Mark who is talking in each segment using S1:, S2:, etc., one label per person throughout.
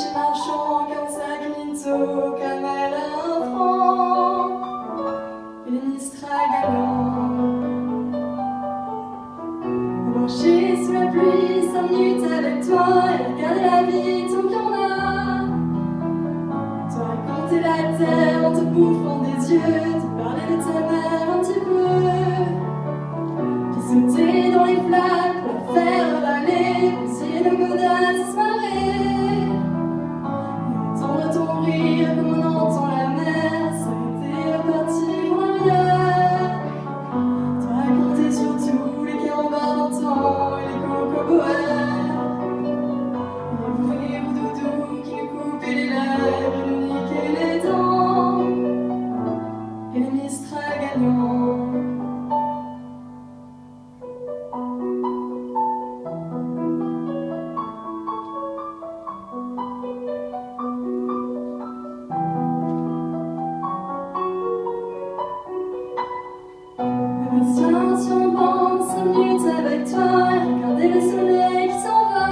S1: chez marchand comme ça, Clinto, comme à l'enfant. Et les Mistral gagnants. Marcher sous la pluie 5 minutes avec toi et regarder la vie tant qu'il y en a. Te raconter la terre en te bouffant des yeux, te parler de ta mère un petit peu. Puis sauter dans les flaques pour la faire avaler, bousiller nos godasses et se marrer. Et entendre ton rire comme on entend la mer, s'arrêter repartir en arrière. Te raconter surtout les carambars d'antan et les cocoboères. Les bruits doudous qui nous coupaient les lèvres et nous niquaient les dents. Et les Mistral gagnants. Tiens sur une bande 5 minutes avec toi et regarder le soleil qui s'en va.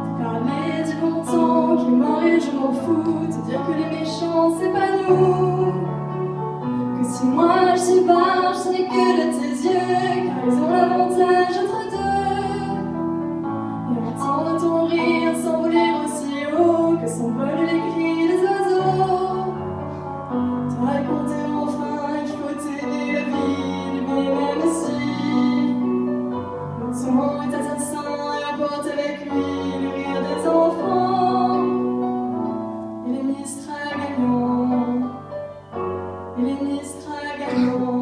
S1: Te parler du bon temps qui est mort et je m'en fous. Te dire que les méchants c'est pas nous. Que si moi je suis barge ce n'est que de tes yeux, car ils ont l'avantage entre deux. Et entendre ton rire s'envoler aussi haut que s'envolent les cris des oiseaux. Te raconter enfin qu'il faut t'aimer la vie, mais même si le temps est assassin et apporte avec lui le rire des enfants. Et les Mistral gagnants. Et les Mistral gagnants.